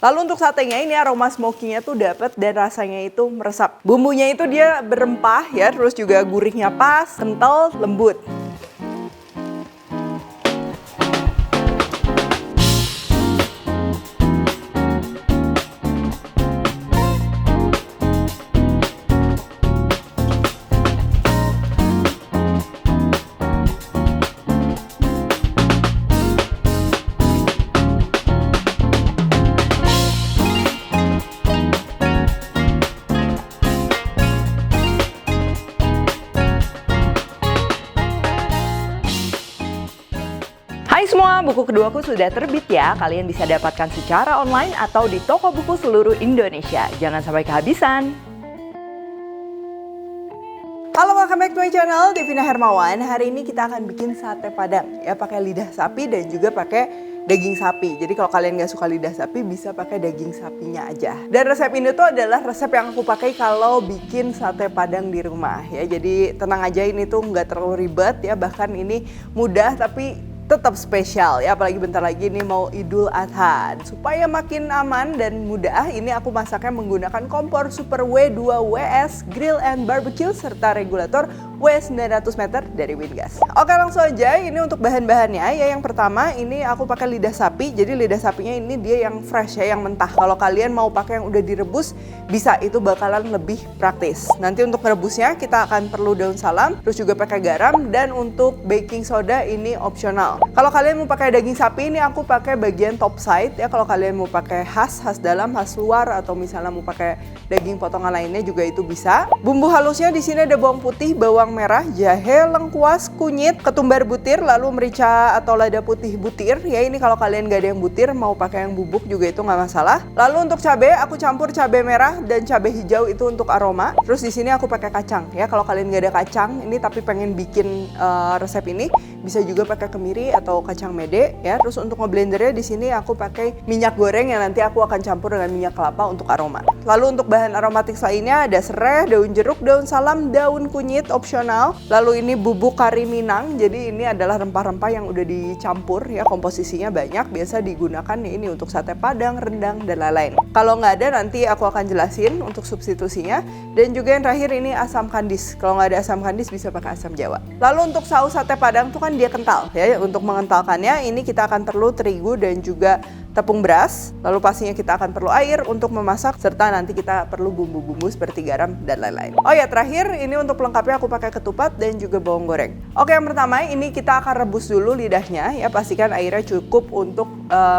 Lalu untuk satenya ini aroma smoky-nya tuh dapet dan rasanya itu meresap. Bumbunya itu dia berempah ya, terus juga gurihnya pas, kental, lembut. Hai semua, buku keduaku sudah terbit ya. Kalian bisa dapatkan secara online atau di toko buku seluruh Indonesia. Jangan sampai kehabisan. Halo, welcome back to my channel, Devina Hermawan. Hari ini kita akan bikin sate padang ya, pakai lidah sapi dan juga pakai daging sapi. Jadi kalau kalian nggak suka lidah sapi, bisa pakai daging sapinya aja. Dan resep ini tuh adalah resep yang aku pakai kalau bikin sate padang di rumah ya. Jadi tenang aja, ini tuh nggak terlalu ribet ya, bahkan ini mudah tapi tetap spesial ya, apalagi bentar lagi ini mau Idul Adha. Supaya makin aman dan mudah, ini aku masaknya menggunakan kompor Super W2 WS Grill and Barbecue serta regulator W900 meter dari Wingas. Oke, langsung aja. Ini untuk bahan-bahannya ya. Yang pertama ini aku pakai lidah sapi. Jadi lidah sapinya ini dia yang fresh ya, yang mentah. Kalau kalian mau pakai yang udah direbus bisa, itu bakalan lebih praktis. Nanti untuk merebusnya kita akan perlu daun salam, terus juga pakai garam, dan untuk baking soda ini opsional. Kalau kalian mau pakai daging sapi, ini aku pakai bagian top side ya. Kalau kalian mau pakai khas dalam, khas luar, atau misalnya mau pakai daging potongan lainnya juga itu bisa. Bumbu halusnya di sini ada bawang putih, bawang merah, jahe, lengkuas, kunyit, ketumbar butir, lalu merica atau lada putih butir ya. Ini kalau kalian nggak ada yang butir, mau pakai yang bubuk juga itu nggak masalah. Lalu untuk cabai, aku campur cabai merah dan cabai hijau itu untuk aroma. Terus di sini aku pakai kacang ya. Kalau kalian nggak ada kacang ini tapi pengen bikin resep ini, bisa juga pakai kemiri atau kacang mede ya. Terus untuk ngeblendernya di sini aku pakai minyak goreng yang nanti aku akan campur dengan minyak kelapa untuk aroma. Lalu untuk bahan aromatik lainnya ada serai, daun jeruk, daun salam, daun kunyit opsional. Lalu ini bubuk kari Minang. Jadi ini adalah rempah-rempah yang udah dicampur ya, komposisinya banyak. Biasa digunakan ya ini untuk sate padang, rendang, dan lain-lain. Kalau nggak ada nanti aku akan jelasin untuk substitusinya. Dan juga yang terakhir ini asam kandis. Kalau nggak ada asam kandis bisa pakai asam jawa. Lalu untuk saus sate padang tuh kan dia kental ya. Untuk mengentalkannya ini kita akan perlu terigu dan juga tepung beras. Lalu pastinya kita akan perlu air untuk memasak, serta nanti kita perlu bumbu-bumbu seperti garam dan lain-lain. Oh ya, terakhir ini untuk pelengkapnya aku pakai ketupat dan juga bawang goreng. Oke, yang pertama ini kita akan rebus dulu lidahnya ya. Pastikan airnya cukup untuk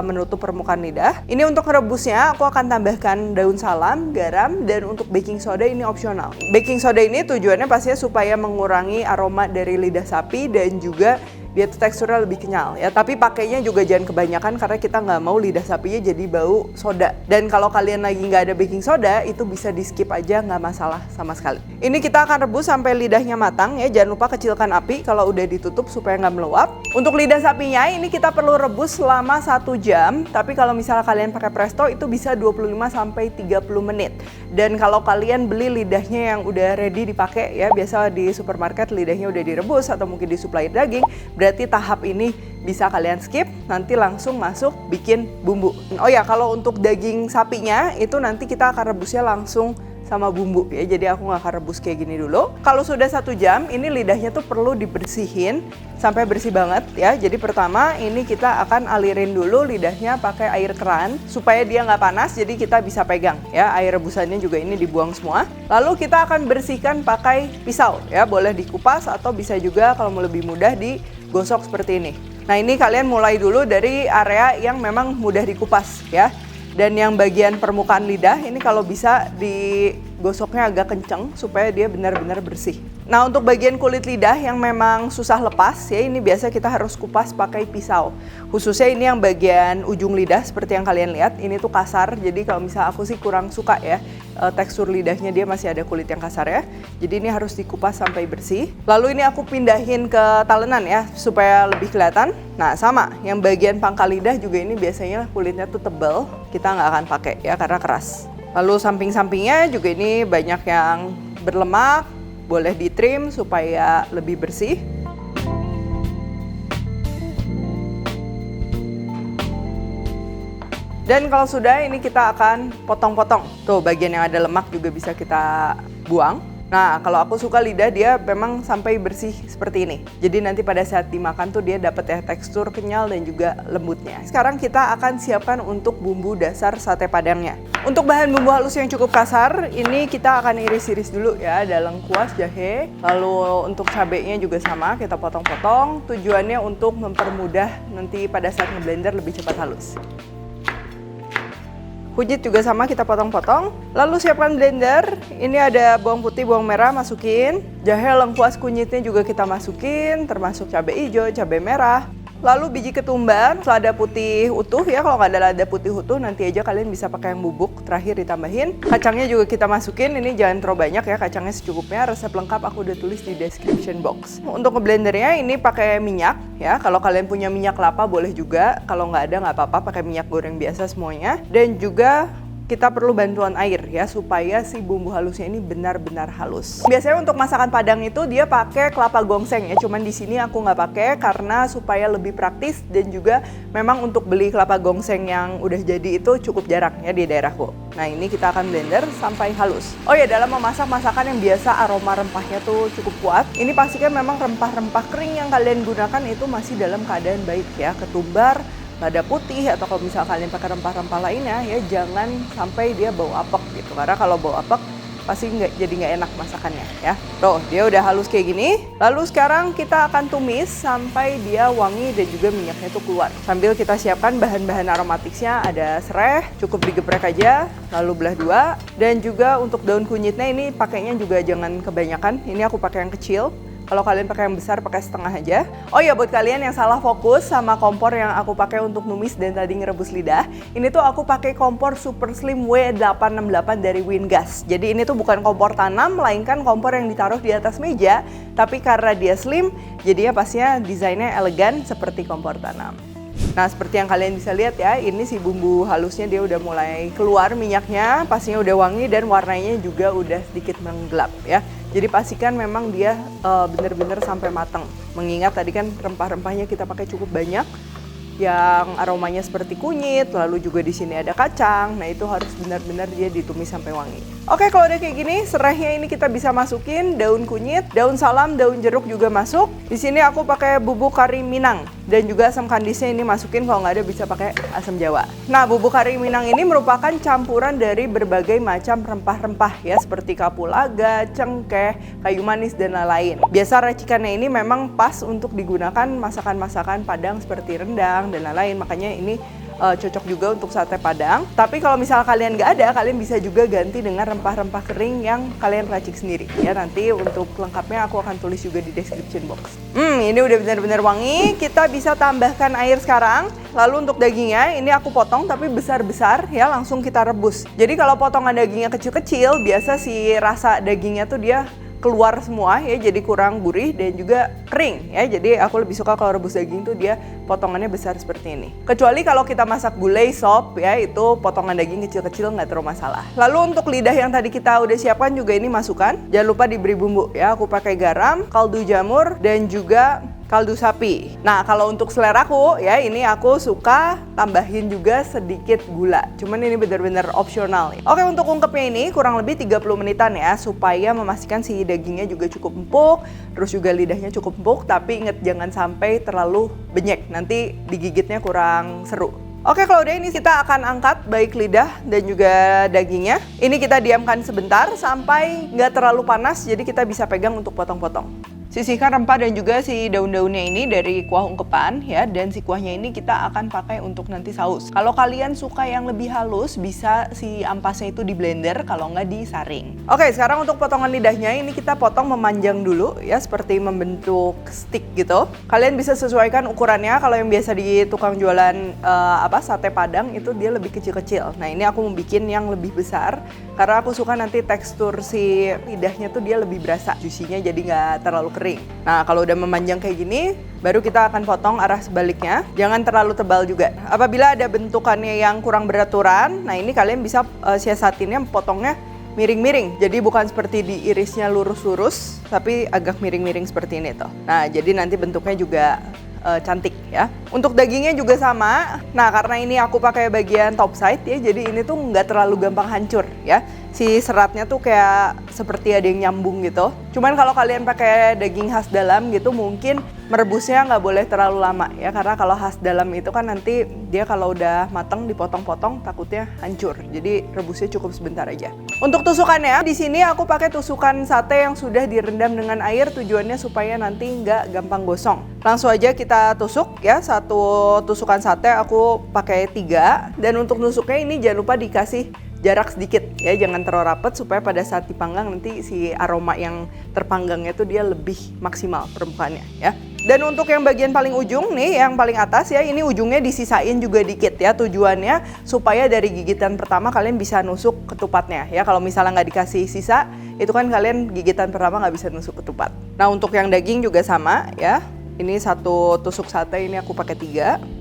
menutup permukaan lidah. Ini untuk rebusnya aku akan tambahkan daun salam, garam, dan untuk baking soda ini opsional. Baking soda ini tujuannya pastinya supaya mengurangi aroma dari lidah sapi dan juga dia tuh teksturnya lebih kenyal ya. Tapi pakainya juga jangan kebanyakan karena kita nggak mau lidah sapinya jadi bau soda. Dan kalau kalian lagi nggak ada baking soda, itu bisa di skip aja, nggak masalah sama sekali. Ini kita akan rebus sampai lidahnya matang ya. Jangan lupa kecilkan api kalau udah ditutup supaya nggak meluap. Untuk lidah sapinya ini kita perlu rebus selama 1 jam. Tapi kalau misalnya kalian pakai presto itu bisa 25-30 menit. Dan kalau kalian beli lidahnya yang udah ready dipakai ya, biasa di supermarket lidahnya udah direbus atau mungkin di supplier daging, berarti tahap ini bisa kalian skip, nanti langsung masuk bikin bumbu. Oh ya, kalau untuk daging sapinya itu nanti kita akan rebusnya langsung sama bumbu ya, jadi aku nggak akan rebus kayak gini dulu. Kalau sudah 1 jam, ini lidahnya tuh perlu dibersihin sampai bersih banget ya. Jadi pertama ini kita akan alirin dulu lidahnya pakai air keran supaya dia nggak panas, jadi kita bisa pegang ya. Air rebusannya juga ini dibuang semua. Lalu kita akan bersihkan pakai pisau ya, boleh dikupas atau bisa juga kalau mau lebih mudah digosok seperti ini. Nah, ini kalian mulai dulu dari area yang memang mudah dikupas ya. Dan yang bagian permukaan lidah ini kalau bisa digosoknya agak kenceng supaya dia benar-benar bersih. Nah, untuk bagian kulit lidah yang memang susah lepas ya, ini biasa kita harus kupas pakai pisau. Khususnya ini yang bagian ujung lidah seperti yang kalian lihat, ini tuh kasar. Jadi kalau misalnya aku sih kurang suka ya, tekstur lidahnya dia masih ada kulit yang kasar ya. Jadi ini harus dikupas sampai bersih. Lalu ini aku pindahin ke talenan ya supaya lebih kelihatan. Nah, sama yang bagian pangkal lidah juga ini biasanya kulitnya tuh tebal, kita nggak akan pakai ya karena keras. Lalu samping-sampingnya juga ini banyak yang berlemak, boleh di trim supaya lebih bersih. Dan kalau sudah, ini kita akan potong-potong. Tuh, bagian yang ada lemak juga bisa kita buang. Nah, kalau aku suka lidah dia memang sampai bersih seperti ini. Jadi nanti pada saat dimakan tuh dia dapat ya tekstur kenyal dan juga lembutnya. Sekarang kita akan siapkan untuk bumbu dasar sate padangnya. Untuk bahan bumbu halus yang cukup kasar, ini kita akan iris-iris dulu ya. Ada lengkuas, jahe, lalu untuk cabenya juga sama, kita potong-potong. Tujuannya untuk mempermudah nanti pada saat ngeblender lebih cepat halus. Kunyit juga sama, kita potong-potong. Lalu siapkan blender. Ini ada bawang putih, bawang merah, masukin. Jahe, lengkuas, kunyitnya juga kita masukin, termasuk cabai hijau, cabai merah. Lalu biji ketumbar, lada putih utuh ya. Kalau nggak ada lada putih utuh, nanti aja kalian bisa pakai yang bubuk. Terakhir ditambahin. Kacangnya juga kita masukin. Ini jangan terlalu banyak ya, kacangnya secukupnya. Resep lengkap aku udah tulis di description box. Untuk ngeblendernya ini pakai minyak ya. Kalau kalian punya minyak kelapa boleh juga. Kalau nggak ada nggak apa-apa, pakai minyak goreng biasa semuanya. Dan juga kita perlu bantuan air ya supaya si bumbu halusnya ini benar-benar halus. Biasanya untuk masakan Padang itu dia pakai kelapa gongseng ya. Cuman di sini aku nggak pakai karena supaya lebih praktis dan juga memang untuk beli kelapa gongseng yang udah jadi itu cukup jarang ya di daerahku. Nah, ini kita akan blender sampai halus. Oh ya, dalam memasak masakan yang biasa aroma rempahnya tuh cukup kuat. Ini pastikan memang rempah-rempah kering yang kalian gunakan itu masih dalam keadaan baik ya. Ketumbar, lada putih, atau kalau misalnya kalian pakai rempah-rempah lainnya ya jangan sampai dia bau apek gitu, karena kalau bau apek pasti jadi nggak enak masakannya ya. Tuh, dia udah halus kayak gini. Lalu sekarang kita akan tumis sampai dia wangi dan juga minyaknya tuh keluar. Sambil kita siapkan bahan-bahan aromatiknya, ada serai, cukup digeprek aja, lalu belah dua. Dan juga untuk daun kunyitnya ini pakainya juga jangan kebanyakan. Ini aku pakai yang kecil. Kalau kalian pakai yang besar, pakai setengah aja. Oh ya, buat kalian yang salah fokus sama kompor yang aku pakai untuk numis dan tadi ngerebus lidah, ini tuh aku pakai kompor Super Slim W868 dari Wingas. Jadi ini tuh bukan kompor tanam, melainkan kompor yang ditaruh di atas meja. Tapi karena dia slim, jadinya pastinya desainnya elegan seperti kompor tanam. Nah, seperti yang kalian bisa lihat ya, ini si bumbu halusnya dia udah mulai keluar minyaknya, pastinya udah wangi dan warnanya juga udah sedikit menggelap ya. Jadi pastikan memang dia bener-bener sampai matang. Mengingat tadi kan rempah-rempahnya kita pakai cukup banyak, yang aromanya seperti kunyit, lalu juga di sini ada kacang. Nah, itu harus benar-benar dia ditumis sampai wangi. Oke, kalau udah kayak gini, serainya ini kita bisa masukin daun kunyit, daun salam, daun jeruk juga masuk. Di sini aku pakai bubuk kari Minang dan juga asam kandisnya ini masukin, kalau nggak ada bisa pakai asam Jawa. Nah, bubuk kari Minang ini merupakan campuran dari berbagai macam rempah-rempah ya, seperti kapulaga, cengkeh, kayu manis dan lain-lain. Biasa racikannya ini memang pas untuk digunakan masakan-masakan Padang seperti rendang dan lain-lain, makanya ini cocok juga untuk sate Padang. Tapi kalau misal kalian nggak ada, kalian bisa juga ganti dengan rempah-rempah kering yang kalian racik sendiri ya. Nanti untuk lengkapnya aku akan tulis juga di description box. Ini udah benar-benar wangi. Kita bisa tambahkan air sekarang. Lalu untuk dagingnya ini aku potong tapi besar-besar ya, langsung kita rebus. Jadi kalau potongan dagingnya kecil-kecil, biasa si rasa dagingnya tuh dia keluar semua ya, jadi kurang gurih dan juga kering ya. Jadi aku lebih suka kalau rebus daging tuh dia potongannya besar seperti ini. Kecuali kalau kita masak gulai sop ya, itu potongan daging kecil-kecil nggak terlalu masalah. Lalu untuk lidah yang tadi kita udah siapkan juga ini masukkan. Jangan lupa diberi bumbu ya. Aku pakai garam, kaldu jamur dan juga kaldu sapi. Nah, kalau untuk seleraku ya, ini aku suka tambahin juga sedikit gula. Cuman ini benar-benar opsional. Oke, untuk ungkepnya ini kurang lebih 30 menitan ya, supaya memastikan si dagingnya juga cukup empuk, terus juga lidahnya cukup empuk, tapi inget jangan sampai terlalu benyek, nanti digigitnya kurang seru. Oke, kalau udah ini kita akan angkat baik lidah dan juga dagingnya. Ini kita diamkan sebentar sampai nggak terlalu panas, jadi kita bisa pegang untuk potong-potong. Sisihkan rempah dan juga si daun-daunnya ini dari kuah ungkepan ya, dan si kuahnya ini kita akan pakai untuk nanti saus. Kalau kalian suka yang lebih halus, bisa si ampasnya itu di blender, kalau nggak disaring. Oke, sekarang untuk potongan lidahnya ini kita potong memanjang dulu ya, seperti membentuk stick gitu. Kalian bisa sesuaikan ukurannya. Kalau yang biasa di tukang jualan sate Padang itu dia lebih kecil-kecil. Nah, ini aku mau bikin yang lebih besar karena aku suka nanti tekstur si lidahnya tuh dia lebih berasa, juicy-nya jadi nggak terlalu kering. Nah, kalau udah memanjang kayak gini, baru kita akan potong arah sebaliknya. Jangan terlalu tebal juga. Apabila ada bentukannya yang kurang beraturan, nah ini kalian bisa siasatinnya potongnya miring-miring. Jadi bukan seperti diirisnya lurus-lurus, tapi agak miring-miring seperti ini tuh. Nah, jadi nanti bentuknya juga cantik ya. Untuk dagingnya juga sama. Nah, karena ini aku pakai bagian top side ya, jadi ini tuh nggak terlalu gampang hancur ya. Si seratnya tuh kayak seperti ada yang nyambung gitu. Cuman kalau kalian pakai daging khas dalam gitu, mungkin merebusnya nggak boleh terlalu lama ya, karena kalau khas dalam itu kan nanti dia kalau udah mateng dipotong-potong takutnya hancur. Jadi rebusnya cukup sebentar aja. Untuk tusukannya, di sini aku pakai tusukan sate yang sudah direndam dengan air, tujuannya supaya nanti nggak gampang gosong. Langsung aja kita tusuk ya, satu tusukan sate aku pakai 3. Dan untuk nusuknya ini jangan lupa dikasih jarak sedikit ya, jangan terlalu rapat supaya pada saat dipanggang nanti si aroma yang terpanggangnya tuh dia lebih maksimal permukaannya ya. Dan untuk yang bagian paling ujung nih, yang paling atas ya, ini ujungnya disisain juga dikit ya, tujuannya supaya dari gigitan pertama kalian bisa nusuk ketupatnya ya. Kalau misalnya nggak dikasih sisa, itu kan kalian gigitan pertama nggak bisa nusuk ketupat. Nah, untuk yang daging juga sama ya, ini satu tusuk sate ini aku pakai 3.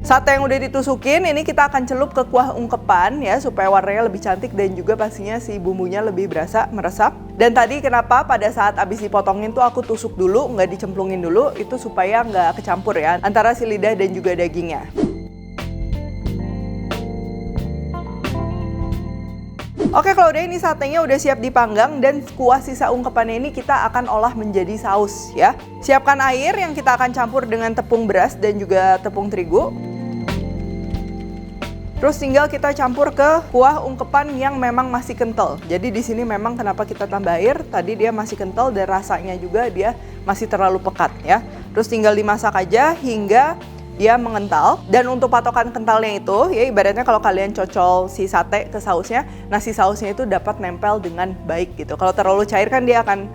Sate yang udah ditusukin, ini kita akan celup ke kuah ungkepan ya, supaya warnanya lebih cantik dan juga pastinya si bumbunya lebih berasa meresap. Dan tadi kenapa pada saat abis dipotongin tuh aku tusuk dulu, nggak dicemplungin dulu, itu supaya nggak kecampur ya antara si lidah dan juga dagingnya. Oke, kalau udah ini satenya udah siap dipanggang dan kuah sisa ungkepannya ini kita akan olah menjadi saus ya. Siapkan air yang kita akan campur dengan tepung beras dan juga tepung terigu. Terus tinggal kita campur ke kuah ungkepan yang memang masih kental. Jadi di sini memang kenapa kita tambah air, tadi dia masih kental dan rasanya juga dia masih terlalu pekat ya. Terus tinggal dimasak aja hingga dia mengental. Dan untuk patokan kentalnya itu ya, ibaratnya kalau kalian cocol si sate ke sausnya, nah si sausnya itu dapat nempel dengan baik gitu. Kalau terlalu cair kan dia akan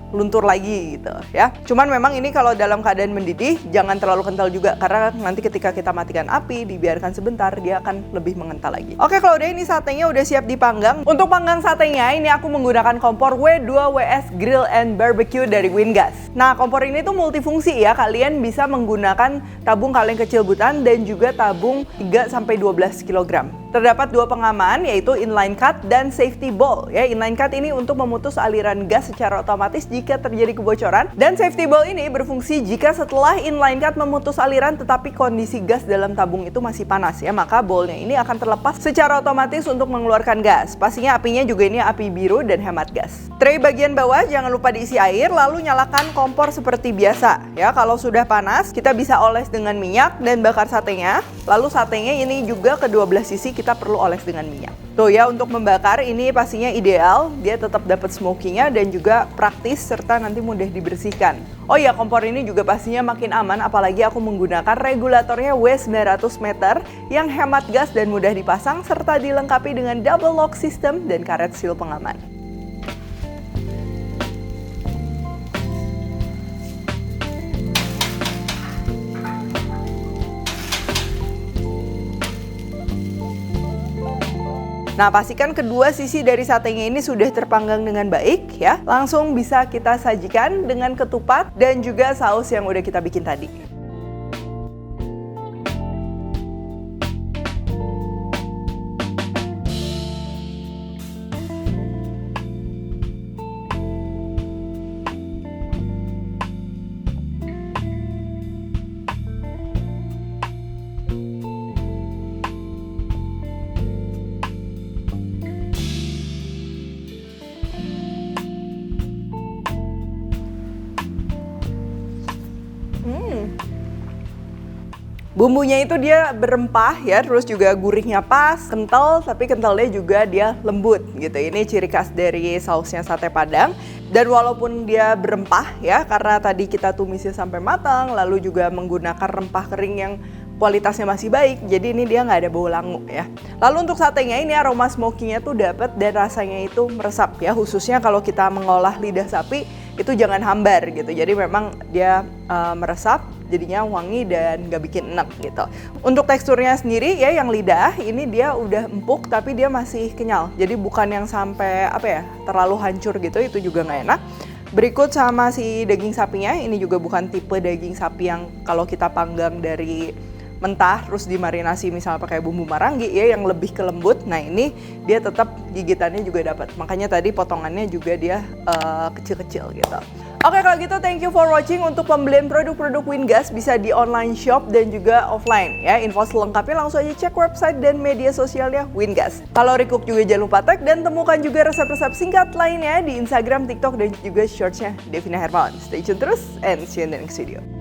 luntur lagi gitu ya. Cuman memang ini kalau dalam keadaan mendidih jangan terlalu kental juga, karena nanti ketika kita matikan api dibiarkan sebentar dia akan lebih mengental lagi. Oke, kalau udah ini satenya udah siap dipanggang. Untuk panggang satenya ini aku menggunakan kompor W2WS Grill and Barbecue dari Wingas. Nah, kompor ini tuh multifungsi ya. Kalian bisa menggunakan tabung kaleng kecil butan dan juga tabung 3-12 kg. Terdapat 2 pengaman, yaitu inline cut dan safety ball ya. Inline cut ini untuk memutus aliran gas secara otomatis jika terjadi kebocoran, dan safety ball ini berfungsi jika setelah inline cut memutus aliran tetapi kondisi gas dalam tabung itu masih panas ya, maka ballnya ini akan terlepas secara otomatis untuk mengeluarkan gas. Pastinya apinya juga ini api biru dan hemat gas. Tray bagian bawah jangan lupa diisi air, lalu nyalakan kompor seperti biasa ya. Kalau sudah panas kita bisa oles dengan minyak dan bakar satenya. Lalu satenya ini juga kedua belah sisi kita perlu oles dengan minyak. Tuh ya, untuk membakar ini pastinya ideal, dia tetap dapat smoky-nya dan juga praktis serta nanti mudah dibersihkan. Oh ya, kompor ini juga pastinya makin aman apalagi aku menggunakan regulatornya W900 meter yang hemat gas dan mudah dipasang serta dilengkapi dengan double lock system dan karet seal pengaman. Nah, pastikan kedua sisi dari satenya ini sudah terpanggang dengan baik ya. Langsung bisa kita sajikan dengan ketupat dan juga saus yang udah kita bikin tadi. Bumbunya itu dia berempah ya, terus juga gurihnya pas, kental, tapi kentalnya juga dia lembut gitu. Ini ciri khas dari sausnya sate Padang. Dan walaupun dia berempah ya, karena tadi kita tumisnya sampai matang, lalu juga menggunakan rempah kering yang kualitasnya masih baik, jadi ini dia nggak ada bau langu ya. Lalu untuk satenya ini aroma smoky-nya tuh dapat dan rasanya itu meresap ya, khususnya kalau kita mengolah lidah sapi itu jangan hambar gitu. Jadi memang dia meresap, jadinya wangi dan nggak bikin enak gitu. Untuk teksturnya sendiri ya, yang lidah ini dia udah empuk tapi dia masih kenyal. Jadi bukan yang sampai terlalu hancur gitu, itu juga nggak enak. Berikut sama si daging sapinya, ini juga bukan tipe daging sapi yang kalau kita panggang dari mentah terus dimarinasi misalnya pakai bumbu marangi ya, yang lebih ke lembut. Nah, ini dia tetap gigitannya juga dapat. Makanya tadi potongannya juga dia kecil-kecil gitu. Oke, kalau gitu thank you for watching. Untuk pembelian produk-produk Wingas bisa di online shop dan juga offline ya. Info selengkapnya langsung aja cek website dan media sosialnya Wingas. Kalau recook juga jangan lupa tag dan temukan juga resep-resep singkat lainnya di Instagram, TikTok dan juga shortsnya Devina Hermawan. Stay tune terus and see you in the next video.